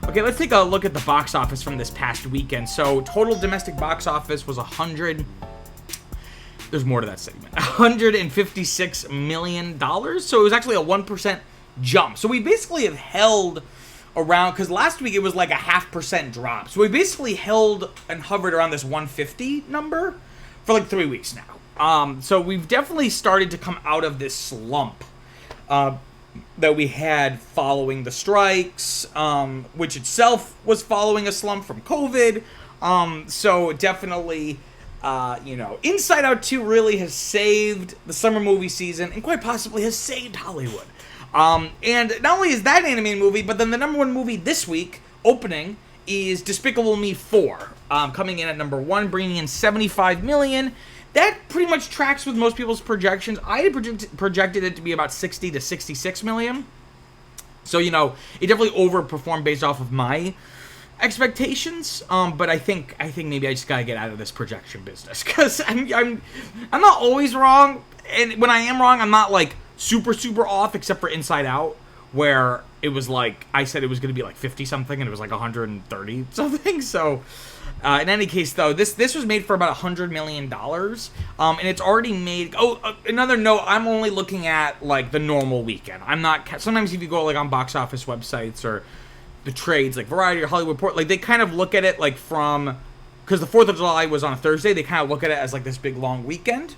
Okay, let's take a look at the box office from this past weekend. So, total domestic box office was there's more to that segment. $156 million. So, it was actually a 1% jump. So, we basically have held around, because last week it was like a 0.5% drop. So, we basically held and hovered around this 150 number for like 3 weeks now. So, we've definitely started to come out of this slump that we had following the strikes, which itself was following a slump from COVID. So definitely, Inside Out 2 really has saved the summer movie season and quite possibly has saved Hollywood. And not only is that an animated movie, but then the number one movie this week, opening, is Despicable Me 4, coming in at number 1, bringing in $75 million. That pretty much tracks with most people's projections. I had projected it to be about 60 to 66 million. So, it definitely overperformed based off of my expectations. But I think maybe I just gotta get out of this projection business, because I'm not always wrong, and when I am wrong, I'm not like super off, except for Inside Out, where it was like I said it was gonna be like 50 something, and it was like 130 something. So. In any case, though, this was made for about $100 million, and it's already made. Another note: I'm only looking at like the normal weekend. I'm not. Sometimes if you go like on box office websites or the trades like Variety or Hollywood Report, like they kind of look at it like because the 4th of July was on a Thursday. They kind of look at it as like this big long weekend,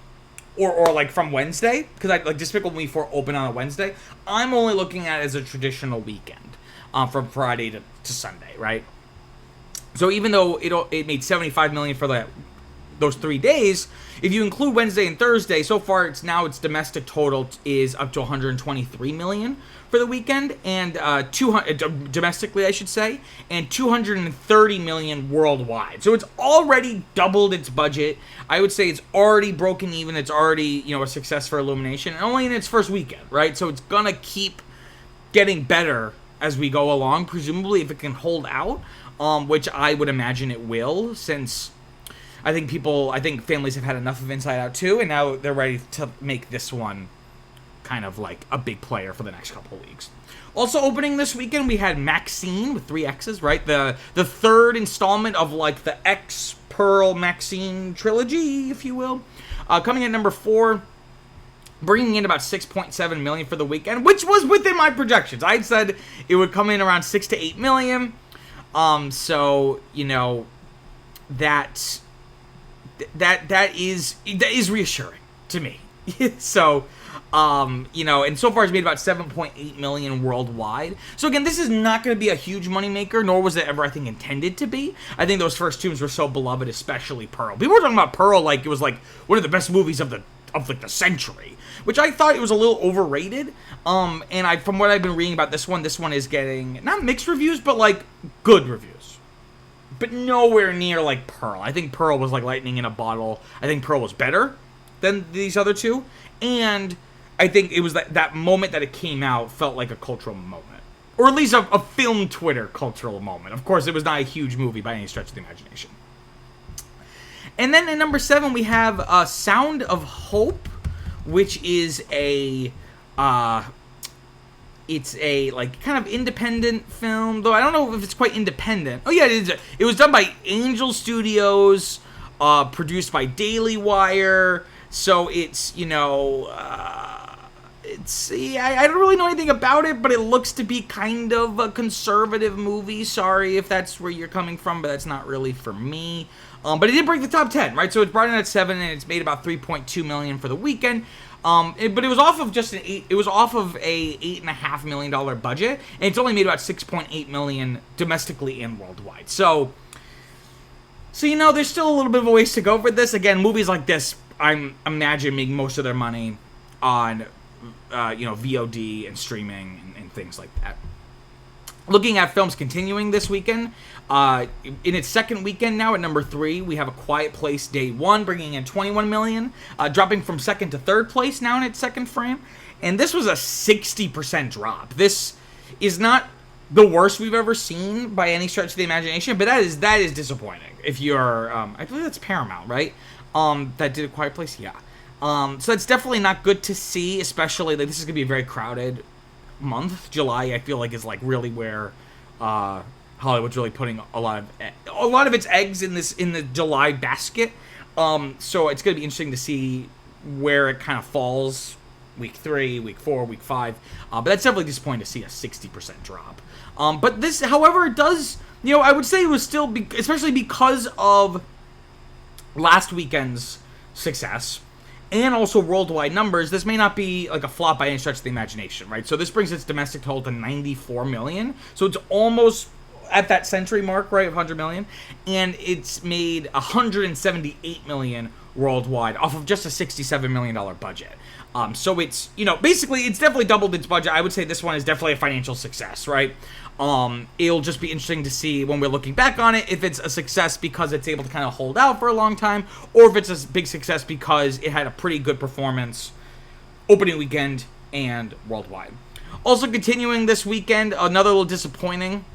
or like from Wednesday, because I like Despicable Me 4 open on a Wednesday. I'm only looking at it as a traditional weekend, from Friday to Sunday, right? So even though it made $75 million for those 3 days, if you include Wednesday and Thursday, so far its domestic total is up to $123 million for the weekend, and domestically I should say, and $230 million worldwide. So it's already doubled its budget. I would say it's already broken even. It's already a success for Illumination, and only in its first weekend, right? So it's gonna keep getting better as we go along, presumably if it can hold out. Which I would imagine it will, since I think families have had enough of Inside Out 2, and now they're ready to make this one kind of like a big player for the next couple of weeks. Also opening this weekend, we had Maxine with 3 X's, right? The third installment of like the X Pearl Maxine trilogy, if you will, coming in number 4. Bringing in about $6.7 million for the weekend, which was within my projections. I said it would come in around $6 to $8 million. So, that is reassuring to me. So, and so far it's made about $7.8 million worldwide. So again, this is not going to be a huge moneymaker, nor was it ever, I think, intended to be. I think those first tunes were so beloved, especially Pearl. People were talking about Pearl like it was like one of the best movies of the century, which I thought it was a little overrated. And from what I've been reading about this one is getting not mixed reviews, but like good reviews, but nowhere near like Pearl. I think Pearl was like lightning in a bottle. I think Pearl was better than these other two, and I think it was that moment that it came out felt like a cultural moment, or at least a film Twitter cultural moment. Of course, it was not a huge movie by any stretch of the imagination. And then at number 7, we have Sound of Hope, which is it's a like kind of independent film, though I don't know if it's quite independent. Oh yeah, it is. It was done by Angel Studios, produced by Daily Wire. So it's I don't really know anything about it, but it looks to be kind of a conservative movie. Sorry if that's where you're coming from, but that's not really for me. But it did break the top 10, right? So it's brought in at 7, and it's made about $3.2 million for the weekend. But it was off of it was off of a $8.5 million budget, and it's only made about $6.8 million domestically and worldwide. So there's still a little bit of a ways to go for this. Again, movies like this, I'm imagining making most of their money on VOD and streaming and things like that. Looking at films continuing this weekend, in its second weekend now at number 3, we have A Quiet Place Day 1, bringing in $21 million, dropping from second to third place now in its second frame. And this was a 60% drop. This is not the worst we've ever seen by any stretch of the imagination, but that is disappointing. If you're, I believe that's Paramount, right? That did A Quiet Place, yeah. So it's definitely not good to see, especially like this is gonna be a very crowded month. July, I feel like, is like really where Hollywood's really putting a lot of its eggs in the July basket. So it's going to be interesting to see where it kind of falls week 3, week 4, week 5. But that's definitely disappointing to see a 60% drop. But this, however, it does, I would say it was still, especially because of last weekend's success and also worldwide numbers, this may not be like a flop by any stretch of the imagination, right? So this brings its domestic total to 94 million. So it's almost at that century mark, right, of 100 million. And it's made 178 million worldwide off of just a $67 million budget. So it's, basically it's definitely doubled its budget. I would say this one is definitely a financial success, right? It'll just be interesting to see when we're looking back on it if it's a success because it's able to kind of hold out for a long time, or if it's a big success because it had a pretty good performance opening weekend and worldwide. Also continuing this weekend, another little disappointing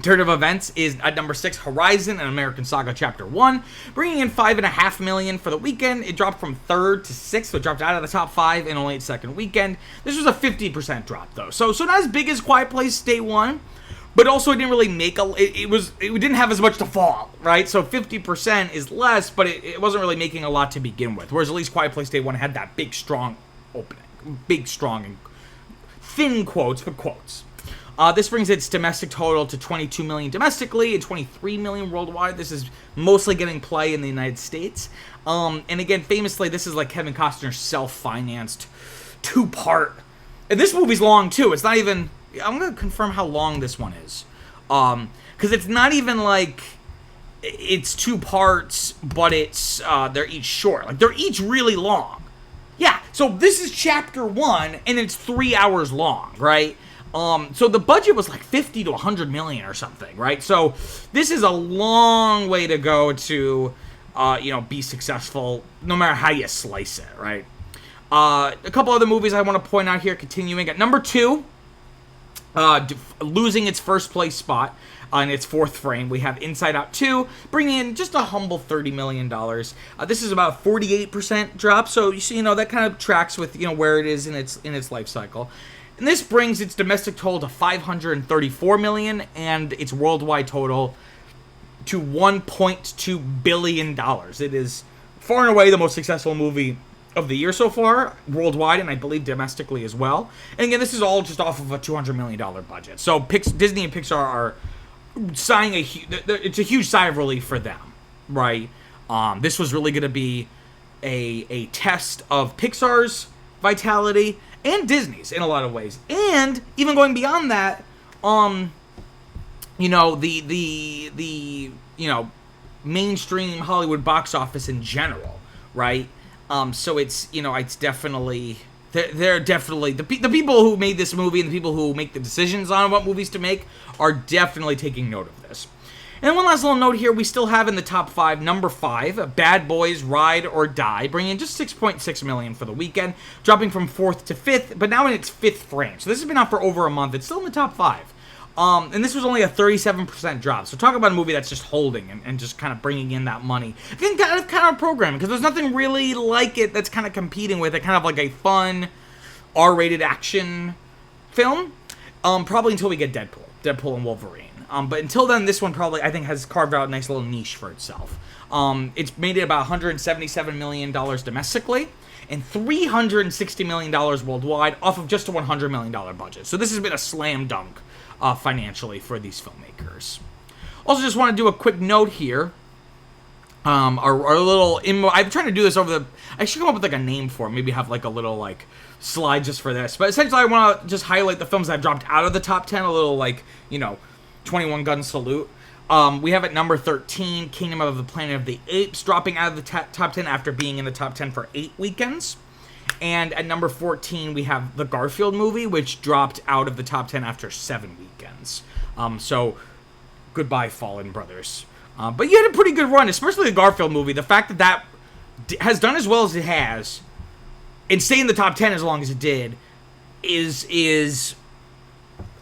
turn of events is at number 6, Horizon, an American Saga Chapter 1, bringing in $5.5 million for the weekend. It dropped from 3rd to 6th, so it dropped out of the top 5 in only its second weekend. This was a 50% drop, though, so not as big as Quiet Place Day 1, but also it didn't really make it didn't have as much to fall, right? So 50% is less, but it wasn't really making a lot to begin with, whereas at least Quiet Place Day 1 had that big, strong opening. Big, strong, and thin quotes, but quotes. This brings its domestic total to 22 million domestically and 23 million worldwide. This is mostly getting play in the United States. And again, famously, this is like Kevin Costner's self-financed 2-part. And this movie's long, too. It's not even... I'm going to confirm how long this one is. Because it's not even like... It's 2 parts, but it's... they're each short. Like, they're each really long. Yeah, so this is Chapter 1, and it's 3 hours long, right? So the budget was like 50 to 100 million or something, right? So this is a long way to go to, be successful, no matter how you slice it, right? A couple other movies I want to point out here, continuing. At number 2, losing its first place spot in its 4th frame, we have Inside Out 2, bringing in just a humble $30 million. This is about a 48% drop, so you see, that kind of tracks with, where it is in its life cycle. And this brings its domestic total to $534 million and its worldwide total to $1.2 billion. It is far and away the most successful movie of the year so far, worldwide, and I believe domestically as well. And again, this is all just off of a $200 million budget. So Disney and Pixar are sighing it's a huge sigh of relief for them, right? This was really going to be a test of Pixar's vitality and Disney's in a lot of ways, and even going beyond that, the mainstream Hollywood box office in general, right? So it's it's definitely they're definitely the people who made this movie and the people who make the decisions on what movies to make are definitely taking note of this. And one last little note here, we still have in the top 5, number 5, Bad Boys Ride or Die, bringing in just 6.6 million for the weekend, dropping from 4th to 5th, but now in its 5th frame. So this has been out for over a month. It's still in the top 5. And this was only a 37% drop. So talk about a movie that's just holding and just kind of bringing in that money. Again, kind of programming, because there's nothing really like it that's kind of competing with it, kind of like a fun R-rated action film, probably until we get Deadpool and Wolverine. But until then, this one probably, I think, has carved out a nice little niche for itself. It's made it about $177 million domestically and $360 million worldwide off of just a $100 million budget. So this has been a slam dunk financially for these filmmakers. Also, just want to do a quick note here. Our little... I'm trying to do this I should come up with like a name for it. Maybe have like a little like slide just for this. But essentially, I want to just highlight the films that have dropped out of the top 10. A little like, 21 gun salute. We have at number 13, Kingdom of the Planet of the Apes, dropping out of the top 10 after being in the top 10 for 8 weekends. And at number 14, we have the Garfield movie, which dropped out of the top 10 after 7 weekends. So, goodbye, Fallen Brothers. But you had a pretty good run, especially the Garfield movie. The fact that has done as well as it has, and stay in the top 10 as long as it did, is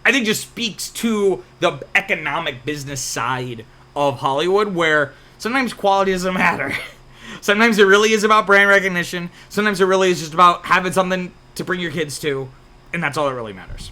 I think just speaks to the economic business side of Hollywood, where sometimes quality doesn't matter. Sometimes it really is about brand recognition. Sometimes it really is just about having something to bring your kids to, and that's all that really matters.